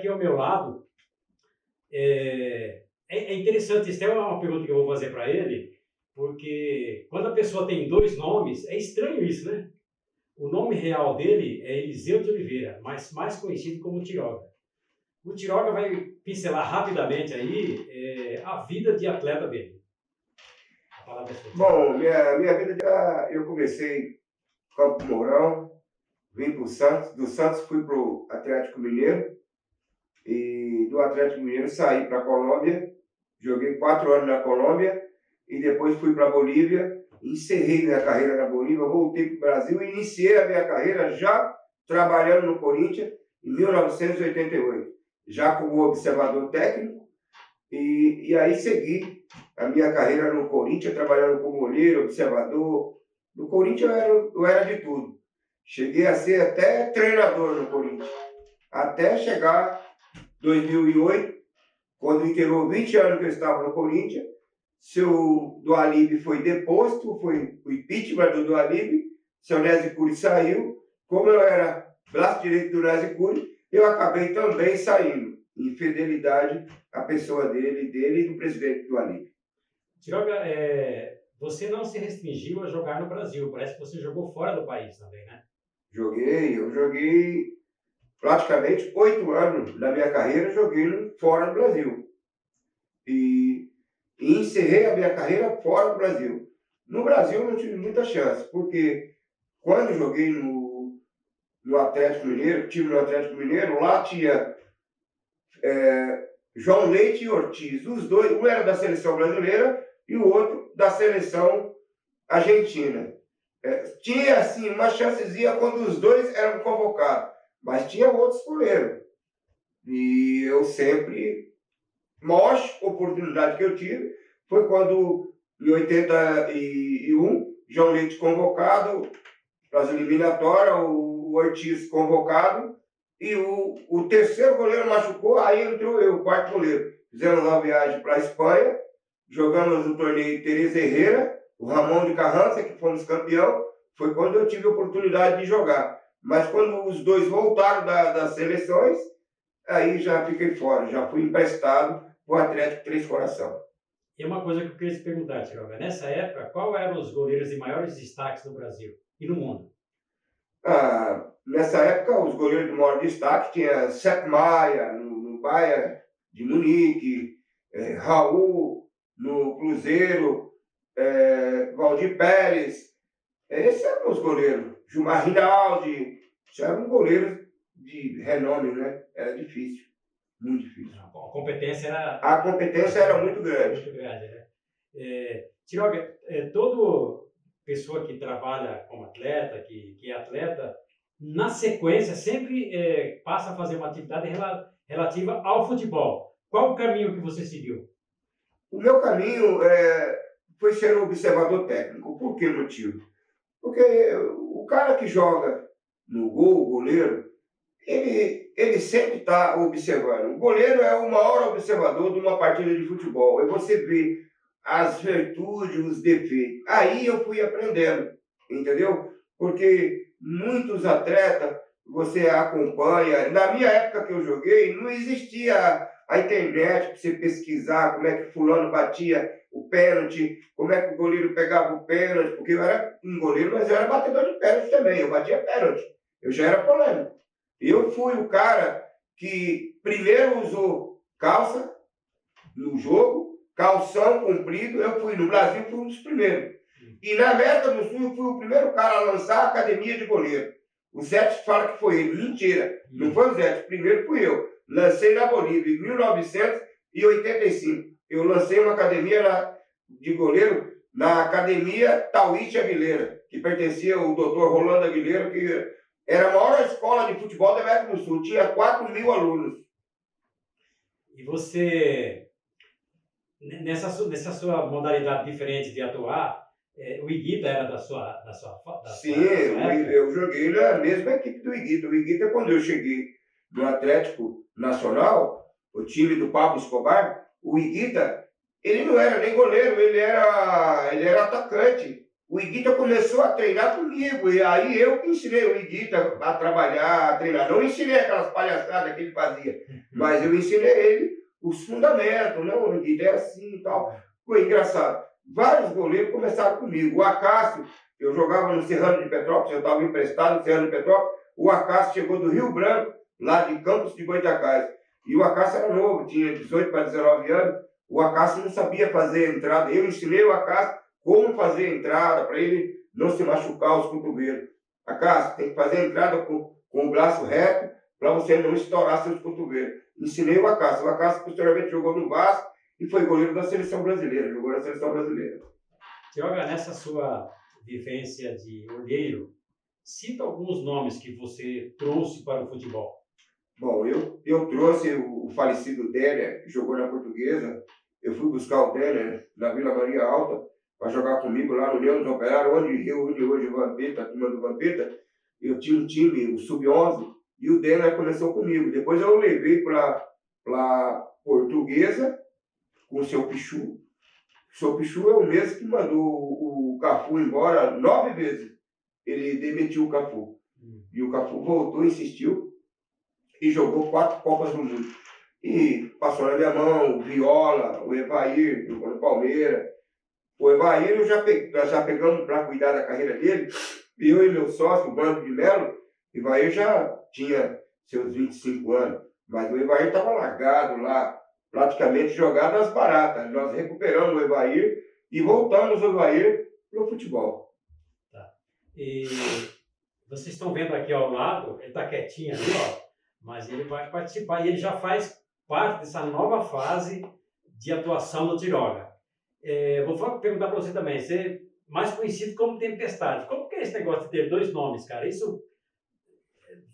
aqui ao meu lado. É interessante, isso é uma pergunta que eu vou fazer para ele, porque quando a pessoa tem dois nomes, é estranho isso, né? O nome real dele é Eliseu de Oliveira, mas mais conhecido como Tiroga. O Tiroga vai pincelar rapidamente aí a vida de atleta dele. A palavra é sua. Bom, minha vida, eu comecei Campo Mourão, vim para o Santos, do Santos fui para o Atlético Mineiro, e do Atlético Mineiro saí para a Colômbia, joguei 4 anos na Colômbia, e depois fui para a Bolívia, encerrei minha carreira na Bolívia, voltei para o Brasil e iniciei a minha carreira já trabalhando no Corinthians em 1988, já como observador técnico, e aí segui a minha carreira no Corinthians, trabalhando como olheiro, observador. No Corinthians eu era de tudo. Cheguei a ser até treinador no Corinthians, até chegar 2008, quando inteirou 20 anos que eu estava no Corinthians. Seu Dualib foi deposto, foi o impeachment do Dualib, seu Nézio Cury saiu. Como eu era braço direito do Nézio Cury, eu acabei também saindo, em fidelidade à pessoa dele e do presidente Dualib. Tiroga, você não se restringiu a jogar no Brasil, parece que você jogou fora do país também, né? Eu joguei praticamente 8 anos da minha carreira, joguei fora do Brasil. E encerrei a minha carreira fora do Brasil. No Brasil eu não tive muita chance, porque quando joguei no Atlético Mineiro, tive no Atlético Mineiro, lá tinha João Leite e Ortiz. Os dois, um era da seleção brasileira e o outro da seleção argentina. Tinha, assim, uma chancezinha quando os dois eram convocados, mas tinha outros goleiros. E eu sempre, maior oportunidade que eu tive foi quando, em 81, João Leite convocado para as eliminatórias, o Ortiz convocado, e o terceiro goleiro machucou, aí entrou eu, o quarto goleiro. Fizemos uma viagem para a Espanha, jogamos o torneio Teresa Herrera, o Ramon de Carranza, que fomos campeão, foi quando eu tive a oportunidade de jogar. Mas quando os dois voltaram das seleções, aí já fiquei fora, já fui emprestado para o Atlético Três Coração. E uma coisa que eu queria te perguntar, Tiroga, nessa época, qual eram os goleiros de maiores destaques no Brasil e no mundo? Nessa época, os goleiros de maior destaque tinha Sepp Maia, no Bayern de Munique, Raul, no Cruzeiro, Valdir Pérez. Esses eram os goleiros. Gilmar Rinaldi, eram goleiros de renome, né? Era difícil, muito difícil. A competência era muito grande. Muito grande, né? Tiroga, toda pessoa que trabalha como atleta, que é atleta, na sequência sempre passa a fazer uma atividade relativa ao futebol. Qual o caminho que você seguiu? O meu caminho foi ser um observador técnico. Por que motivo? Porque o cara que joga no gol, o goleiro, ele sempre está observando. O goleiro é o maior observador de uma partida de futebol. É você ver as virtudes, os defeitos. Aí eu fui aprendendo, entendeu? Porque muitos atletas você acompanha. Na minha época que eu joguei, não existia a internet para você pesquisar como é que fulano batia o pênalti, como é que o goleiro pegava o pênalti, porque eu era um goleiro, mas eu era batedor de pênalti também, eu batia pênalti. Eu já era polêmico. Eu fui o cara que primeiro usou calça no jogo, calção comprido. Eu fui, no Brasil, fui um dos primeiros. E na América do Sul, eu fui o primeiro cara a lançar a academia de goleiro. O Zete fala que foi ele. Mentira, não foi o Zete, primeiro fui eu. Lancei na Bolívia em 1985. Eu lancei uma academia de goleiro na Academia Tauíte Aguilera, que pertencia ao Dr. Rolando Aguilera, que era a maior escola de futebol da América do Sul. Tinha 4.000 alunos. E você, nessa sua modalidade diferente de atuar, o Higuita era da sua Sim, eu joguei na mesma equipe do Higuita. O Higuita, quando eu cheguei no Atlético Nacional, o time do Pablo Escobar, o Higuita, ele não era nem goleiro, ele era atacante. o Iguita começou a treinar comigo, e aí eu que ensinei o Iguita a trabalhar, a treinar. Não ensinei aquelas palhaçadas que ele fazia, mas eu ensinei ele os fundamentos, não, o Iguita é assim e tal. Foi engraçado. Vários goleiros começaram comigo. O Acácio, eu jogava no Serrano de Petrópolis, eu estava emprestado no Serrano de Petrópolis, o Acácio chegou do Rio Branco, lá de Campos de Goytacás. E o Acácio era novo, tinha 18 para 19 anos, o Acácio não sabia fazer entrada. Eu ensinei o Acácio como fazer entrada, para ele não se machucar os cotovelos. Acácio, tem que fazer entrada com o braço reto, para você não estourar seus cotovelos. Ensinei o Acácio. O Acácio posteriormente jogou no Vasco e foi goleiro da seleção brasileira, jogou na seleção brasileira. Tiaga, nessa sua vivência de olheiro, cita alguns nomes que você trouxe para o futebol. Bom, eu trouxe o falecido Délia, que jogou na Portuguesa. Eu fui buscar o Délia na Vila Maria Alta para jogar comigo lá no União dos Operários, onde hoje o Vampeta, a turma do Vampeta. Eu tinha um time, o Sub-11, e o Délia começou comigo. Depois eu levei para Portuguesa com o seu Pichu. O seu Pichu é o mesmo que mandou o Cafu embora 9 vezes. Ele demitiu o Cafu. E o Cafu voltou, insistiu, e jogou 4 Copas do Mundo. E passou na minha mão o Viola, o Evair, jogou no Palmeiras. O Evair nós já pegamos para cuidar da carreira dele. Eu e meu sócio, o Bando de Melo, o Evair já tinha seus 25 anos. Mas o Evair estava largado lá, praticamente jogado nas baratas. Nós recuperamos o Evair e voltamos o Evair para o futebol. Tá. E vocês estão vendo aqui ao lado, ele está quietinho ali, ó. Mas ele vai participar e ele já faz parte dessa nova fase de atuação do Tiroga. Vou perguntar para você também, você é mais conhecido como Tempestade. Como que é esse negócio de ter 2 nomes, cara? Isso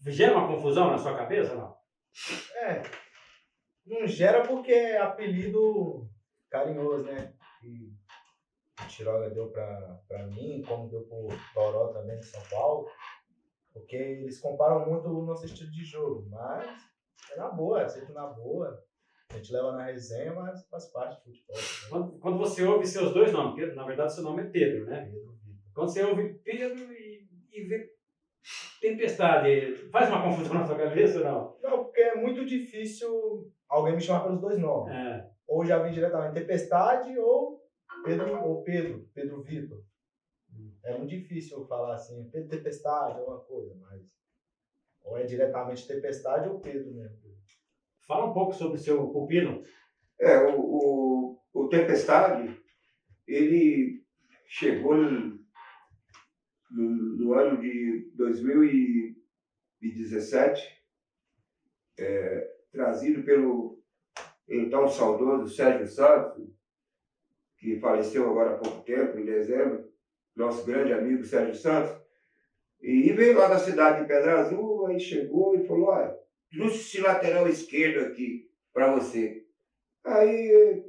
gera uma confusão na sua cabeça, não? Não gera porque é apelido carinhoso, né? E o Tiroga deu para mim, como deu pro Toró também de São Paulo. Porque eles comparam muito o nosso estilo de jogo, mas é na boa, é sempre na boa. A gente leva na resenha, mas faz parte do futebol. Quando você ouve seus 2 nomes, porque na verdade seu nome é Pedro, né? Pedro. Quando você ouve Pedro e vê Tempestade, faz uma confusão na sua cabeça ou não? Não, porque é muito difícil alguém me chamar pelos 2 nomes. Ou já vem diretamente Tempestade ou Pedro Vitor. É muito difícil falar assim, Pedro Tempestade, alguma coisa, mas ou é diretamente Tempestade ou Pedro mesmo. Fala um pouco sobre o seu pupilo. O Tempestade, ele chegou no ano de 2017, trazido pelo então saudoso Sérgio Santos, que faleceu agora há pouco tempo, em dezembro, nosso grande amigo Sérgio Santos, e veio lá da cidade de Pedra Azul, aí chegou e falou, olha, trouxe esse lateral esquerdo aqui para você. Aí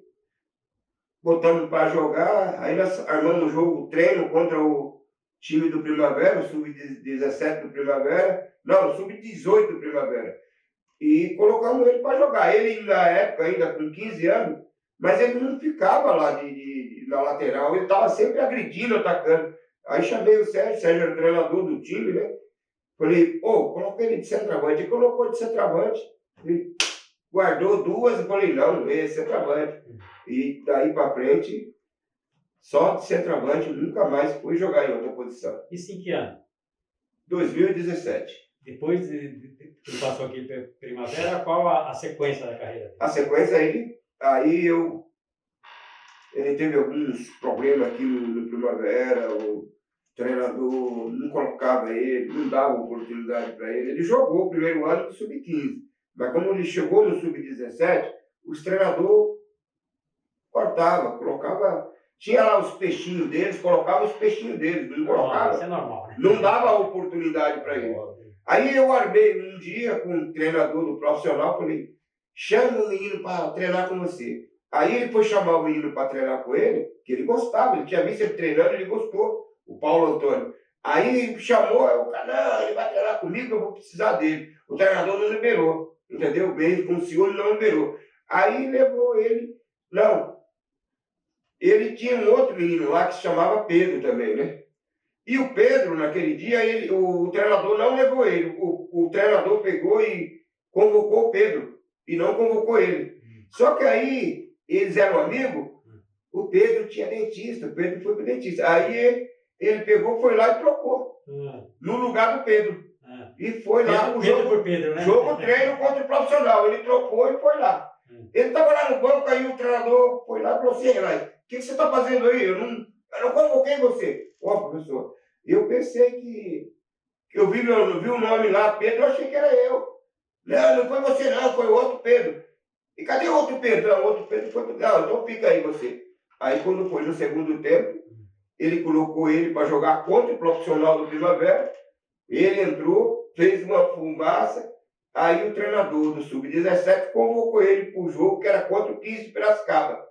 botamos para jogar, aí nós armamos um jogo, treino contra o time do Primavera, o Sub-17 do Primavera, não, o Sub-18 do Primavera, e colocamos ele para jogar. Ele na época, ainda com 15 anos, mas ele não ficava lá na lateral, ele estava sempre agredindo, atacando. Aí chamei o Sérgio era o treinador do time, né? Falei, coloca ele de centroavante. Ele colocou de centroavante, ele guardou 2 e falei, não, é centroavante. E daí para frente, só de centroavante, nunca mais fui jogar em outra posição. Isso em que ano? 2017. Depois que ele passou aqui para Primavera, qual a sequência da carreira dele? A sequência aí ele teve alguns problemas aqui no Primavera, o treinador não colocava ele, não dava oportunidade para ele. Ele jogou o primeiro ano do Sub-15, mas quando ele chegou no Sub-17, os treinadores cortavam, colocava, tinha lá os peixinhos deles, colocava os peixinhos deles, não colocava. Isso é normal, né? Não dava oportunidade para ele. Aí eu armei um dia com o treinador do profissional, falei, chama o menino para treinar com você. Aí ele foi chamar o menino para treinar com ele, que ele gostava, ele tinha visto ele treinando, ele gostou, o Paulo Antônio. Aí chamou, o cara, não, ele vai treinar comigo, eu vou precisar dele. O treinador não liberou, entendeu? Bem, com o senhor ele não liberou. Aí levou ele, não, ele tinha um outro menino lá que se chamava Pedro também, né? E o Pedro, naquele dia, o treinador não levou ele. O treinador pegou e convocou o Pedro e não convocou ele. Só que aí, eles eram amigos, o Pedro tinha dentista, o Pedro foi para o dentista. Aí ele pegou, foi lá e trocou, no lugar do Pedro. E foi lá Pedro, o jogo, por Pedro, né? jogo treino contra o profissional. Ele trocou e foi lá. Ele estava lá no banco, aí o treinador foi lá e falou assim, Renato, o que você está fazendo aí? Eu não convoquei você. Ó, professor, eu pensei que eu vi o nome lá, Pedro, eu achei que era eu. Não foi você não, foi o outro Pedro. E cadê o outro Pedro? Não, o outro Pedro foi... Não, então fica aí você. Aí quando foi no segundo tempo, ele colocou ele para jogar contra o profissional do Primavera. Ele entrou, fez uma fumaça. Aí o treinador do Sub-17 convocou ele para o jogo que era contra o 15 de Piracicaba.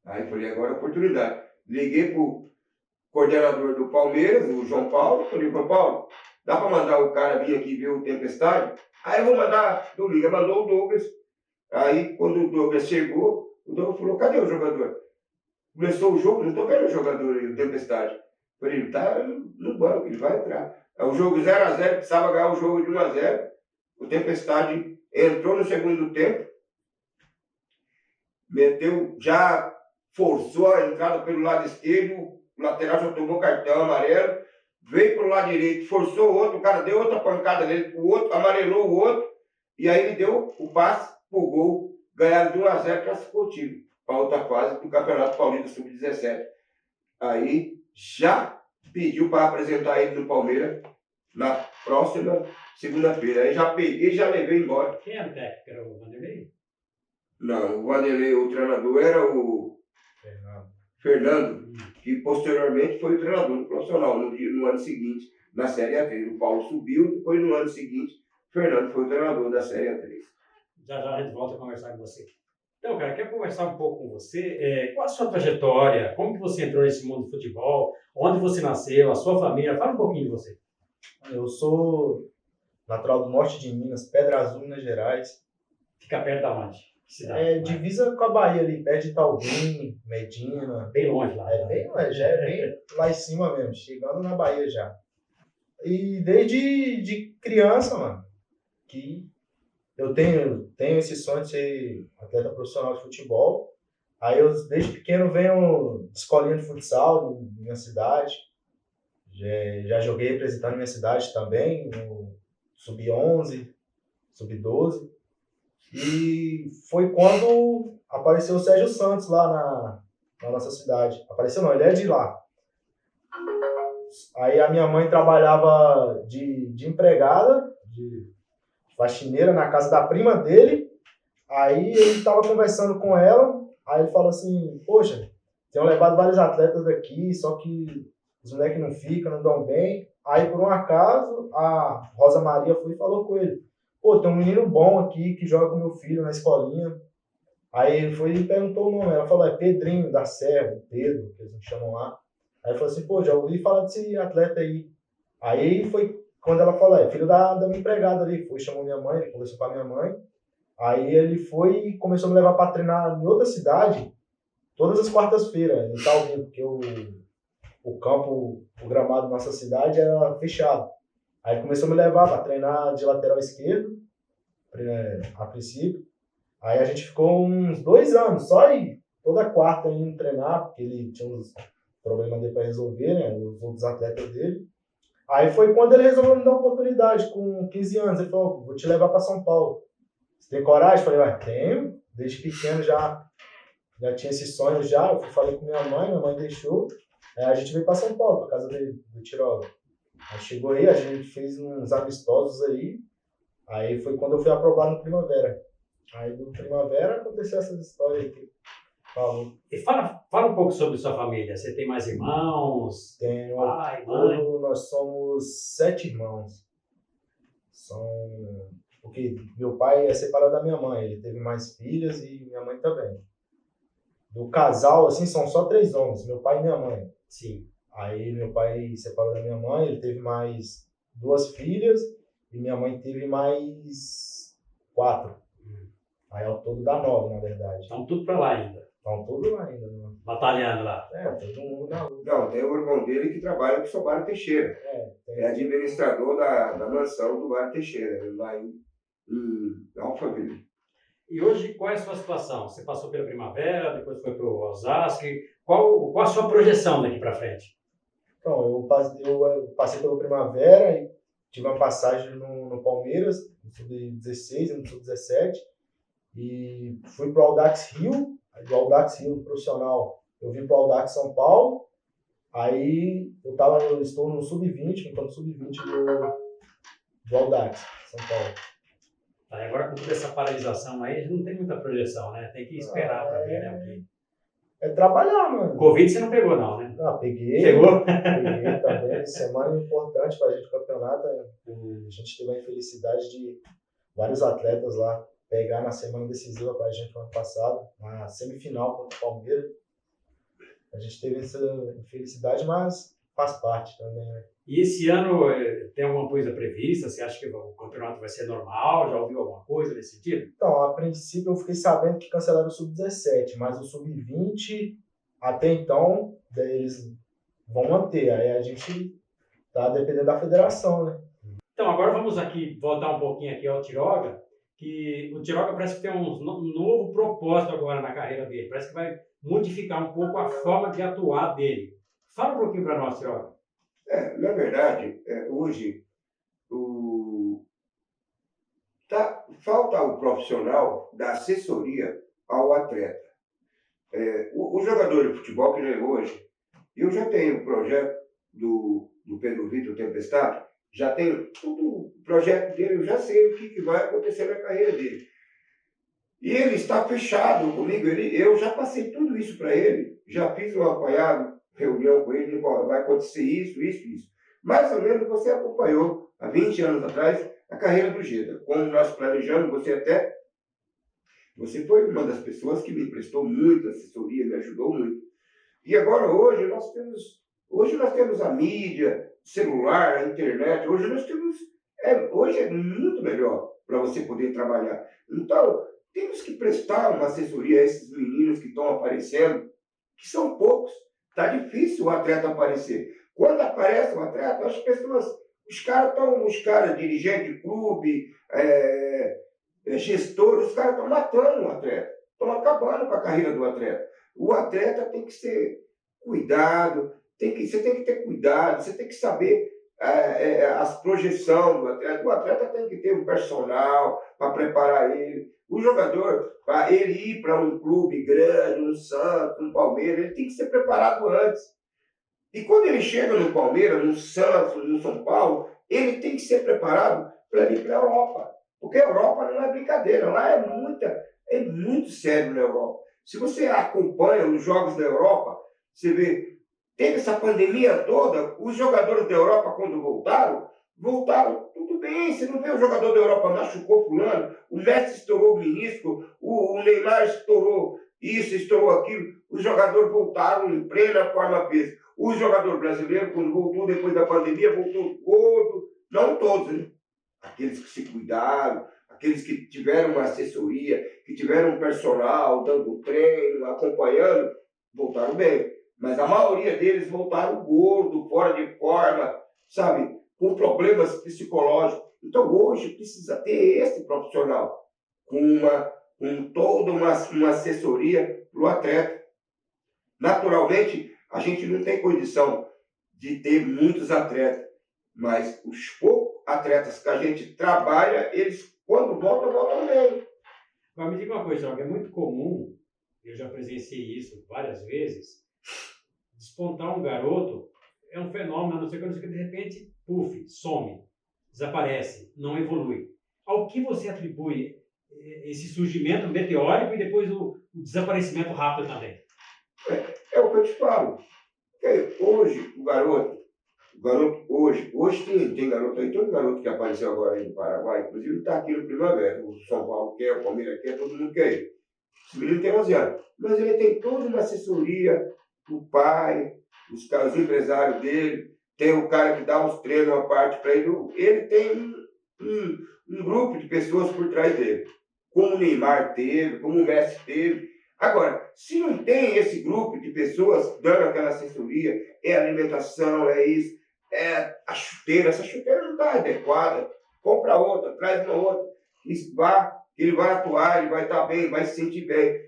Aí falei, agora é a oportunidade. Liguei para o coordenador do Palmeiras, o João Paulo. Falei, João Paulo, dá para mandar o cara vir aqui ver o Tempestade? Aí eu vou mandar do Liga. Mandou o Douglas. Aí quando o Douglas chegou, o Douglas falou, cadê o jogador? Começou o jogo, não estou vendo o jogador aí, o Tempestade. Falei, ele está no banco, ele vai entrar. Aí o jogo 0-0, precisava ganhar o jogo de 1-0. O Tempestade entrou no segundo tempo, meteu, já forçou a entrada pelo lado esquerdo, o lateral já tomou cartão amarelo, veio para o lado direito, forçou o outro, o cara deu outra pancada nele, o outro amarelou o outro, e aí ele deu o passe para o gol, ganharam de 1-0, classificou o time para outra fase do Campeonato Paulista Sub-17. Aí já pediu para apresentar ele no Palmeiras na próxima segunda-feira. Aí já peguei e já levei embora. Quem era o técnico? Era o Vanderlei? Não, o Vanderlei, o treinador era o Fernando, que posteriormente foi o treinador do profissional no ano seguinte, na Série A3. O Paulo subiu, depois no ano seguinte, o Fernando foi o treinador da Série A3. Já a gente volta a conversar com você. Então, cara, quero conversar um pouco com você. Qual a sua trajetória? Como que você entrou nesse mundo do futebol? Onde você nasceu? A sua família? Fala um pouquinho de você. Eu sou natural do norte de Minas, Pedra Azul, Minas Gerais. Fica perto da onde? Cidade, divisa com a Bahia ali, perto de Itaubim, Medina. Bem longe lá. Bem longe, já é bem lá em cima mesmo, chegando na Bahia já. E desde de criança, mano, que eu tenho esse sonho de ser atleta profissional de futebol. Aí eu, desde pequeno, venho de escolinha de futsal na minha cidade. Já joguei representando minha cidade também, no Sub-11, Sub-12. E foi quando apareceu o Sérgio Santos lá na nossa cidade. Apareceu não, ele é de lá. Aí a minha mãe trabalhava de empregada, de faxineira na casa da prima dele. Aí ele estava conversando com ela, aí ele falou assim, poxa, tenho levado vários atletas daqui, só que os moleques não ficam, não dão bem. Aí por um acaso, a Rosa Maria foi e falou com ele, pô, tem um menino bom aqui que joga com meu filho na escolinha. Aí ele foi e perguntou o nome, ela falou, é Pedrinho da Serra, Pedro, que eles me chamam lá. Aí ele falou assim, pô, já ouvi falar desse atleta aí. Aí foi quando ela falou, é filho da minha empregada ali, foi, chamou minha mãe, ele conversou com a minha mãe. Aí ele foi e começou a me levar para treinar em outra cidade, todas as quartas-feiras, em Itaubim, porque o campo, o gramado da nossa cidade era fechado. Aí começou a me levar para treinar de lateral esquerdo, a princípio. Aí a gente ficou uns 2 anos, só aí, toda quarta indo treinar, porque ele tinha uns problemas dele para resolver, né, os outros atletas dele. Aí foi quando ele resolveu me dar uma oportunidade, com 15 anos. Ele falou, vou te levar para São Paulo. Você tem coragem? Eu falei, tenho. Desde pequeno já tinha esse sonho já. Eu falei com minha mãe deixou. Aí a gente veio para São Paulo, para casa do Tiroga. Aí chegou aí, a gente fez uns amistosos aí. Aí foi quando eu fui aprovado no Primavera. Aí do Primavera aconteceu essa história aí que falou. E fala um pouco sobre sua família. Você tem mais irmãos? Tenho. Pai, mãe? Nós somos 7 irmãos. Porque meu pai é separado da minha mãe, ele teve mais filhas e minha mãe também. Do casal, assim, são só 3 homens, meu pai e minha mãe. Sim. Aí meu pai separou da minha mãe, ele teve mais 2 filhas e minha mãe teve mais 4. Aí ao todo dá 9, na verdade. Então tudo pra lá ainda. Estão todos lá ainda, né? Batalhando lá. Todo mundo na luta. Não, tem o irmão dele que trabalha com o seu Mário Teixeira. É administrador da mansão do Mário Teixeira, lá em Alphaville. E hoje, qual é a sua situação? Você passou pela Primavera, depois foi para o Osasco. Qual a sua projeção daqui para frente? Então, eu passei pelo Primavera e tive uma passagem no Palmeiras, no Sub-16 e no Sub-17. E fui para o Audax Rio, do Audax Rio profissional. Eu vim para o Audax São Paulo. Aí eu estou no Sub-20, no Sub-20 do Audax São Paulo. Agora, com toda essa paralisação aí, não tem muita projeção, né? Tem que esperar para ver, né? É trabalhar, mano. Covid você não pegou, não, né? Não, peguei. Chegou? Peguei também. Semana importante para a gente, o campeonato. A gente teve a infelicidade de vários atletas lá pegar na semana decisiva para a gente no ano passado, na semifinal contra o Palmeiras. A gente teve essa infelicidade, mas faz parte também, né? E esse ano tem alguma coisa prevista? Você acha que o campeonato vai ser normal? Já ouviu alguma coisa nesse sentido? Então, a princípio eu fiquei sabendo que cancelaram o Sub-17, mas o Sub-20, até então, eles vão manter. Aí a gente tá dependendo da federação, né? Então, agora vamos aqui voltar um pouquinho aqui ao Tiroga, que o Tiroga parece que tem um novo propósito agora na carreira dele. Parece que vai modificar um pouco a forma de atuar dele. Fala um pouquinho para nós, Tiroga. Na verdade, hoje, falta o profissional da assessoria ao atleta. O jogador de futebol que nem hoje, eu já tenho o projeto do Pedro Vitor Tempestade, já tenho tudo o projeto dele, eu já sei o que vai acontecer na carreira dele. E ele está fechado comigo, eu já passei tudo isso para ele, já fiz um apanhado, reunião com ele, vai acontecer isso. Mais ou menos você acompanhou, há 20 anos atrás, a carreira do Geda. Como nós planejamos, você foi uma das pessoas que me prestou muita assessoria, me ajudou muito. E agora, hoje nós temos a mídia, celular, a internet, hoje é muito melhor para você poder trabalhar. Então, temos que prestar uma assessoria a esses meninos que estão aparecendo, que são poucos. Está difícil o atleta aparecer. Quando aparece um atleta, as pessoas, os caras dirigentes de clube, gestores, os caras estão matando o atleta, estão acabando com a carreira do atleta. O atleta tem que ser cuidado, você tem que ter cuidado, você tem que saber as projeções do atleta. O atleta tem que ter um personal para preparar ele. O jogador, para ele ir para um clube grande, um Santos, um Palmeiras, ele tem que ser preparado antes. E quando ele chega no Palmeiras, no Santos, no São Paulo, ele tem que ser preparado para ir para a Europa. Porque a Europa não é brincadeira, lá é muito sério na Europa. Se você acompanha os jogos da Europa, você vê, teve essa pandemia toda, os jogadores da Europa, quando voltaram tudo bem, você não vê o jogador da Europa machucou fulano, o Messi estourou o menisco, o Neymar estourou isso, estourou aquilo, os jogadores voltaram em plena forma física. O jogador brasileiro, quando voltou depois da pandemia, voltou gordo, não todos, né? Aqueles que se cuidaram, aqueles que tiveram uma assessoria, que tiveram um personal dando treino, acompanhando, voltaram bem. Mas a maioria deles voltaram gordo, fora de forma, sabe? Com problemas psicológicos. Então hoje precisa ter esse profissional com toda uma assessoria para o atleta. Naturalmente, a gente não tem condição de ter muitos atletas, mas os poucos atletas que a gente trabalha, eles quando voltam bem. Agora me diga uma coisa, é muito comum, eu já presenciei isso várias vezes, despontar um garoto é um fenômeno, não sei o que, de repente, puf, some, desaparece, não evolui. Ao que você atribui esse surgimento meteórico e depois o desaparecimento rápido também? É o que eu te falo. Porque hoje, o garoto hoje tem garoto aí, todo garoto que apareceu agora aí no Paraguai, inclusive está aqui no Primavera, o São Paulo quer, o Palmeiras quer, todo mundo quer ir. Esse menino tem 11 anos, mas ele tem toda uma assessoria, o pai, os empresários dele, tem o cara que dá uns treinos à parte para ele, ele tem um grupo de pessoas por trás dele, como o Neymar teve, como o Messi teve. Agora, se não tem esse grupo de pessoas dando aquela assessoria, é alimentação, é isso, é a chuteira, essa chuteira não está adequada, compra outra, traz uma outra, ele vai atuar, ele vai estar bem, vai se sentir bem.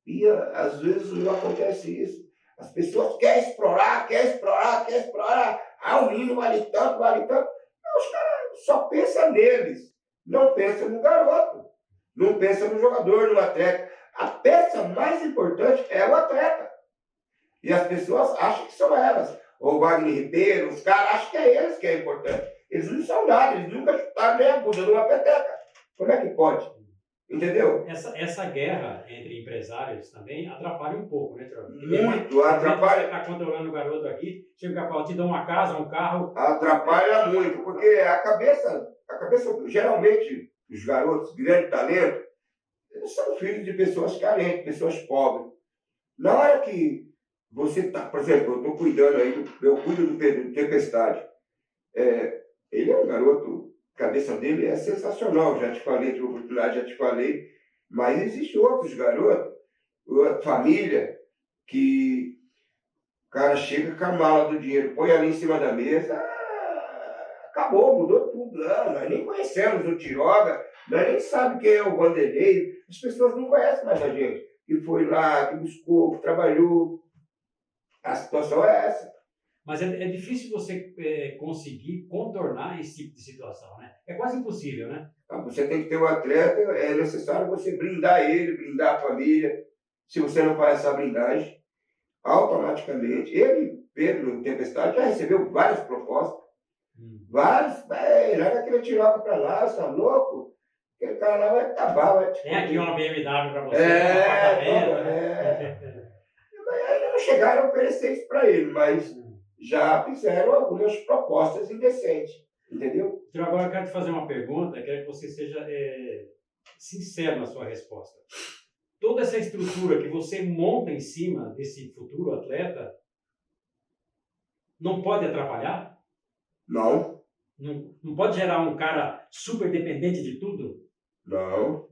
E às vezes não acontece isso. As pessoas querem explorar, o menino vale tanto. Não, os caras só pensam neles, não pensam no garoto, não pensam no jogador, no atleta. A peça mais importante é o atleta. E as pessoas acham que são elas. Ou o Wagner Ribeiro, os caras acham que é eles que é importante. Eles não são nada, eles nunca chutaram nem a bunda de uma peteca. Como é que pode? Entendeu? Essa guerra entre empresários também atrapalha um pouco, né, Tiago? Muito, atrapalha. Você está controlando o garoto aqui, chega e fala, te dá uma casa, um carro. Atrapalha muito, porque a cabeça, geralmente, os garotos, grande talento, eles são filhos de pessoas carentes, pessoas pobres. Na hora que você está, por exemplo, eu estou cuidando aí, eu cuido do Pedro Tempestade. Ele é um garoto, a cabeça dele é sensacional, já te falei, tive oportunidade, já te falei, mas existem outros garotos, família, que o cara chega com a mala do dinheiro, põe ali em cima da mesa, acabou, mudou tudo. Não, nós nem conhecemos o Tiroga, nós nem sabemos quem é o Vanderlei, as pessoas não conhecem mais a gente, que foi lá, que buscou, que trabalhou. A situação é essa. Mas é difícil você conseguir contornar esse tipo de situação, né? É quase impossível, né? Você tem que ter um atleta, é necessário você blindar ele, blindar a família. Se você não faz essa blindagem, automaticamente, Pedro Tempestade, já recebeu várias propostas. Vários, ele era aquele Tiroca pra lá, você tá louco? Aquele cara lá vai acabar, vai Tem aqui uma BMW pra você, um apartamento. Ainda não chegaram a oferecer isso para ele, mas já fizeram algumas propostas indecentes, entendeu? Então agora eu quero te fazer uma pergunta, quero que você seja sincero na sua resposta. Toda essa estrutura que você monta em cima desse futuro atleta não pode atrapalhar? Não. Não pode gerar um cara super dependente de tudo? Não.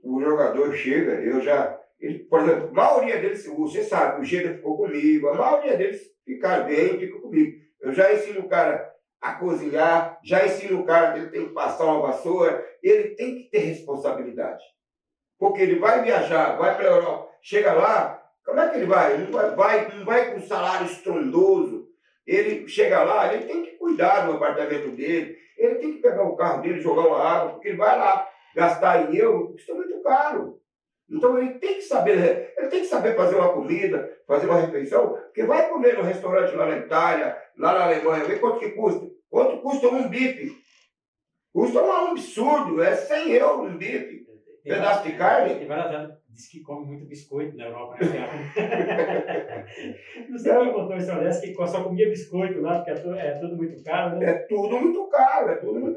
O jogador chega, por exemplo, a maioria deles, você sabe, o Geda ficou comigo, a maioria deles ficaram bem, ficam comigo. Eu já ensino o cara a cozinhar, já ensino o cara que ele tem que passar uma vassoura, ele tem que ter responsabilidade. Porque ele vai viajar, vai para a Europa, chega lá, como é que ele vai? Não vai com salário estrondoso. Ele chega lá, ele tem que cuidar do apartamento dele, ele tem que pegar o carro dele, jogar uma água, porque ele vai lá gastar em euro, custa muito caro. Então ele tem que saber fazer uma comida, fazer uma refeição, porque vai comer no restaurante lá na Itália, lá na Alemanha, vê quanto que custa. Quanto custa um bife? Custa um absurdo, é 100 euros um bife. Pedaço de carne. Tem várias vezes diz que come muito biscoito na Europa, né? Não sei quem contou a história dessa, que só comia biscoito lá, porque é tudo muito caro, né? É tudo muito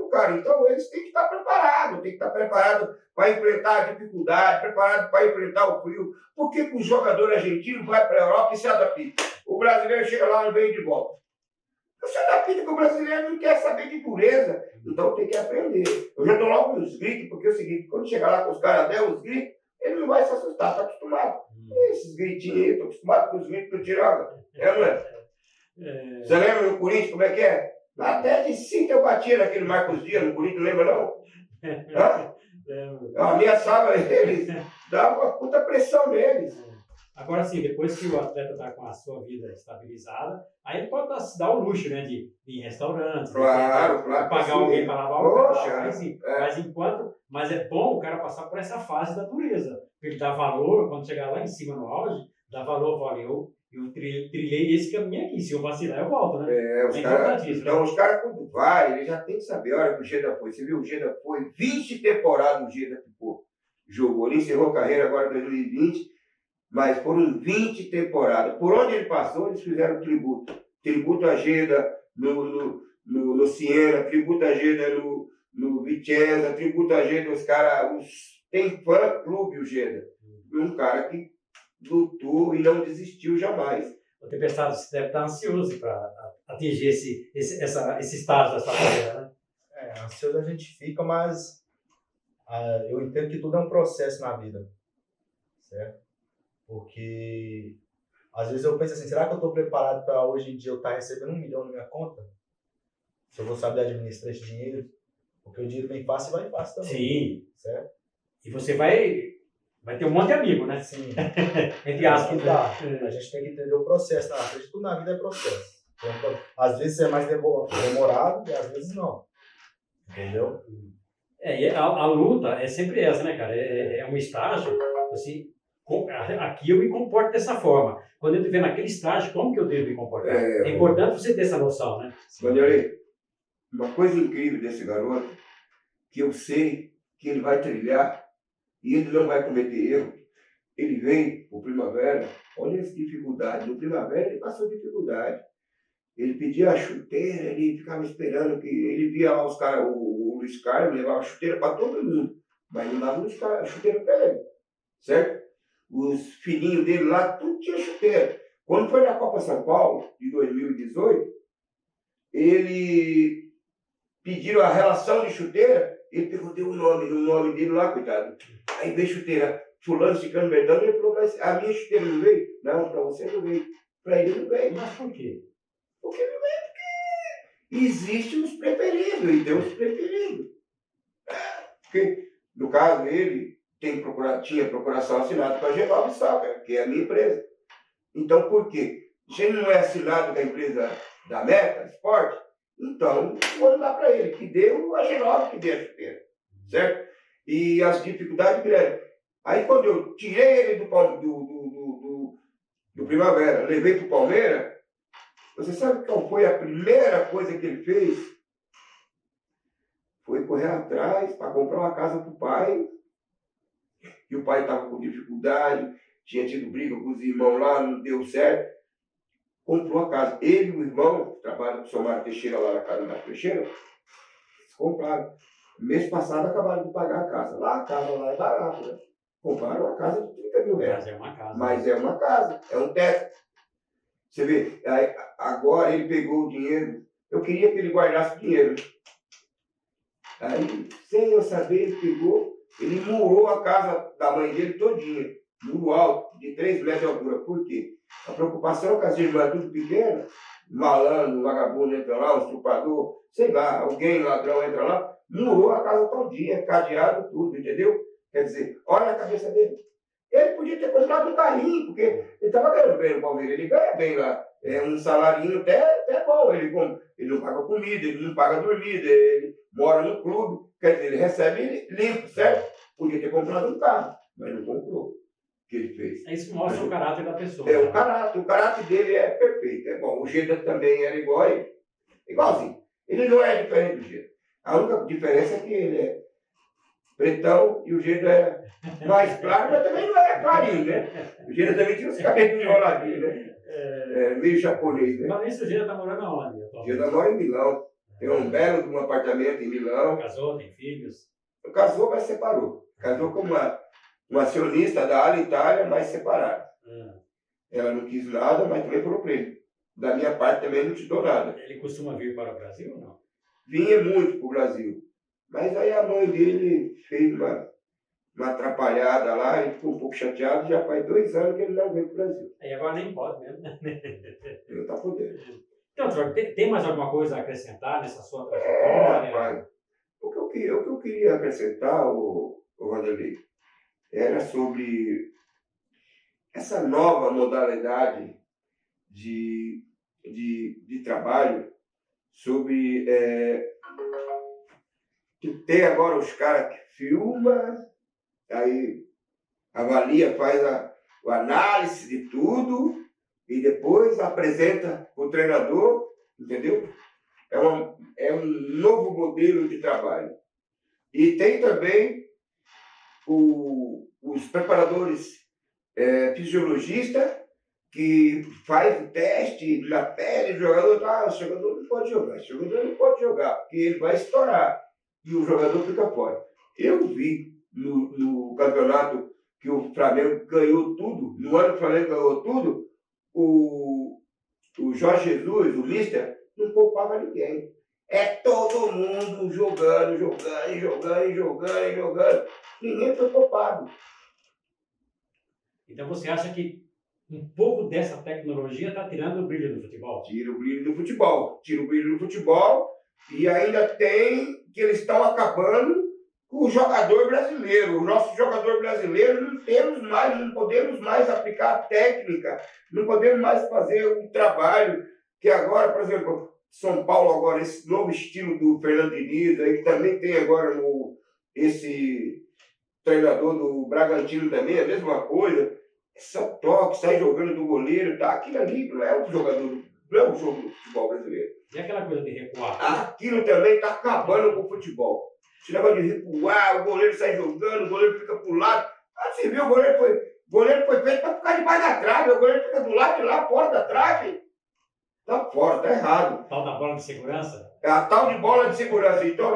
caro. Então eles têm que estar preparados para enfrentar a dificuldade, preparado para enfrentar o frio. Por que o jogador argentino vai para a Europa e se adapta? O brasileiro chega lá e vem de volta. Não se adapta, porque o brasileiro não quer saber de dureza. Então tem que aprender. Eu já dou logo uns gritos, porque é o seguinte, quando chegar lá com os caras der os gritos, ele não vai se assustar, está acostumado. Esses gritinhos aí, estou acostumado com os gritos do Tiroga. Não é? Você lembra no Corinthians como é que é? Até de 5 eu batia naquele Marcos Dias no Corinthians, não lembra não? Eu ameaçava eles, dava uma puta pressão neles. Agora sim, depois que o atleta está com a sua vida estabilizada, aí ele pode se dar o luxo, né, de ir em restaurantes, claro, pagar alguém para lavar o carro, Poxa, mas é bom o cara passar por essa fase da dureza, porque ele dá valor, quando chegar lá em cima no auge, dá valor, valeu, eu trilhei esse caminho aqui, se eu vacilar eu volto, né? Então os caras quando vai, ele já tem que saber a hora que o Geda foi. Você viu, o Geda foi 20 temporadas, o Geda ficou, jogou, ele encerrou a carreira agora em 2020, mas foram 20 temporadas. Por onde ele passou, eles fizeram tributo. Tributo a Geda no Siena, tributo a Geda no Vicenza, tributo a Geda, os caras... Tem fã-clube o Geda. Um cara que lutou e não desistiu jamais. O Tempestade, você deve estar ansioso para atingir esse estágio da sua carreira, né? Ansioso a gente fica, mas eu entendo que tudo é um processo na vida, certo? Porque às vezes eu penso assim, será que eu estou preparado para hoje em dia eu estar recebendo 1 milhão na minha conta? Se eu vou saber administrar esse dinheiro? Porque o dinheiro vem fácil e vai fácil também. Sim. Certo? E você vai ter um monte de amigo, né? Sim. Entre aspas. Que dá. A gente tem que entender o processo. Tudo na vida é processo. Então, às vezes é mais demorado e às vezes não. Entendeu? E a luta é sempre essa, né, cara? É um estágio, assim, aqui eu me comporto dessa forma. Quando eu estiver naquele estágio, como que eu devo me comportar? É importante você ter essa noção, né? Vanderlei, uma coisa incrível desse garoto, que eu sei que ele vai trilhar e ele não vai cometer erro. Ele veio pro Primavera, olha as dificuldades. No Primavera ele passou dificuldade. Ele pedia a chuteira, ele ficava esperando que ele via lá os caras, o Luiz Carlos levava chuteira para todo mundo, mas não dava chuteira para ele, certo? Os filhinhos dele lá, tudo tinha chuteira. Quando foi na Copa São Paulo, de 2018, ele pediram a relação de chuteira, ele perguntou o nome dele lá, coitado. Aí veio chuteira, fulano, ciclano, Bertano, ele falou, mas a minha chuteira não veio? Não, para você não veio. Para ele não veio. Mas por quê? Porque não veio, porque existem os preferidos, e tem os preferidos. Porque, no caso, ele tinha procuração assinada com a G9 Soccer, que é a minha empresa. Então, por quê? Se ele não é assinado com a empresa da Meta Esporte, então vou dar para ele, que deu a G9, que deu a chuteira. Certo? E as dificuldades grandes. Aí, quando eu tirei ele do Primavera, levei para o Palmeiras, você sabe qual foi a primeira coisa que ele fez? Foi correr atrás para comprar uma casa para o pai. E o pai estava com dificuldade, tinha tido briga com os irmãos lá, não deu certo. Comprou a casa. Ele e o irmão, que trabalha com o seu Mário Teixeira lá na casa do Mário Teixeira, compraram. Mês passado acabaram de pagar a casa. Lá a casa lá é barata, né? Compraram uma casa de 30 mil reais. Mas é uma casa. Mas é uma casa, é um teto. Você vê, aí, agora ele pegou o dinheiro. Eu queria que ele guardasse o dinheiro. Aí, sem eu saber, ele pegou, ele murou a casa da mãe dele todinha. Muro alto, de 3 metros de altura. Por quê? A preocupação com as irmãs tudo pequena, malandro, vagabundo entra lá, um estuprador, sei lá, alguém, ladrão entra lá, murou a casa todinha, cadeado, tudo, entendeu? Quer dizer, olha a cabeça dele. Ele podia ter comprado um carrinho, porque ele estava ganhando bem no Palmeiras, ele ganha bem lá. É um salarinho até bom, ele não paga comida, ele não paga dormida, ele mora no clube, quer dizer, ele recebe limpo, certo? Podia ter comprado um carro, mas não comprou. O que ele fez? Isso mostra o caráter da pessoa. É, o caráter dele é perfeito, é bom. O Geda também era igualzinho. Ele não é diferente do Geda. A única diferença é que ele é pretão e o Geda é mais claro, mas também não é clarinho, né? O Geda também tinha os cabelos enroladinhos, né? Meio japonês, né? Mas esse Geda tá morando aonde? O Geda mora em Milão. Tem um belo de um apartamento em Milão. Casou, tem filhos? Casou, mas separou. Casou com uma acionista da Alitalia, mas separada. Ela não quis nada, mas também falou para ele. Da minha parte também não te dou nada. Ele costuma vir para o Brasil ou não? Vinha muito para o Brasil. Mas aí a mãe dele fez uma atrapalhada lá, ele ficou um pouco chateado, já faz 2 anos que ele não veio para o Brasil. E agora nem pode mesmo. Ele não está podendo. Então, tem mais alguma coisa a acrescentar nessa sua trajetória? Rapaz, o que eu queria acrescentar, o Vanderlei, era sobre essa nova modalidade de trabalho, sobre que tem agora os caras que filmam, aí avalia, faz a análise de tudo e depois apresenta o treinador, entendeu? É um novo modelo de trabalho. E tem também os preparadores fisiologistas que faz o teste na pele do jogador. O jogador não pode jogar, o jogador não pode jogar, porque ele vai estourar e o jogador fica fora. Eu vi no campeonato que o Flamengo ganhou tudo, no ano que o Flamengo ganhou tudo, o Jorge Jesus, o Mister, não poupava ninguém. É todo mundo jogando. Ninguém foi poupado. Então você acha que um pouco dessa tecnologia está tirando o brilho do futebol? Tira o brilho do futebol e ainda tem que eles estão acabando com o jogador brasileiro. O nosso jogador brasileiro não podemos mais aplicar a técnica, não podemos mais fazer o trabalho que agora, por exemplo, São Paulo agora, esse novo estilo do Fernando Diniz, aí, que também tem agora esse treinador do Bragantino também, a mesma coisa. Só toque, sai jogando do goleiro, tá? Aquilo ali não é um jogador, não é um jogo do futebol brasileiro. E aquela coisa de recuar? Aquilo também está acabando com o futebol. Esse negócio de recuar, o goleiro sai jogando, o goleiro fica pro lado. Você viu, o goleiro foi feito para ficar debaixo da trave, o goleiro fica do lado de lá, fora da trave. Tá fora, tá errado. Tal da bola de segurança? É a tal de bola de segurança. Então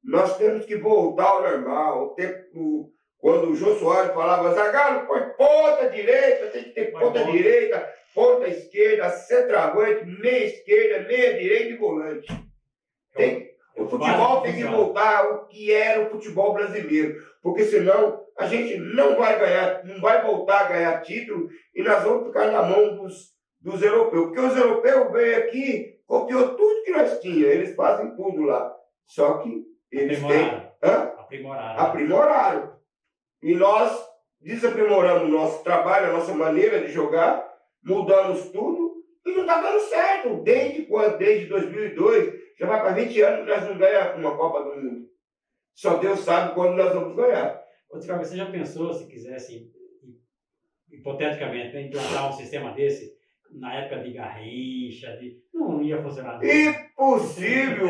nós temos que voltar ao normal. O tempo, quando o Jô Soares falava, Zagallo, põe ponta direita, tem que ter ponta direita, ponta esquerda, centroavante, meia esquerda, meia direita e volante. O futebol tem que voltar ao que era o futebol brasileiro, porque senão a gente não vai ganhar, não vai voltar a ganhar título e nós vamos ficar na mão dos europeus. Porque os europeus veio aqui, copiou tudo que nós tínhamos, eles fazem tudo lá. Só que eles aprimoraram. E nós desaprimoramos o nosso trabalho, a nossa maneira de jogar, mudamos tudo e não está dando certo. Desde 2002, já vai para 20 anos que nós não ganhamos uma Copa do Mundo. Só Deus sabe quando nós vamos ganhar. Ô, Tiago, você já pensou, se quisesse, hipoteticamente, né, implantar um sistema desse na época de Garrincha? Não ia funcionar. Impossível.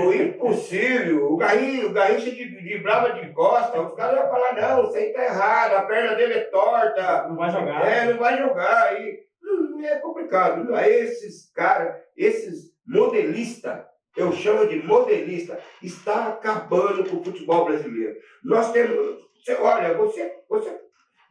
O Garrincha de brava de costa, os caras iam falar, não, isso aí tá errado, a perna dele é torta. Não vai jogar. Não vai jogar. É complicado. Esses caras, esses modelistas, eu chamo de modelista, está acabando com o futebol brasileiro. Nós temos... Olha,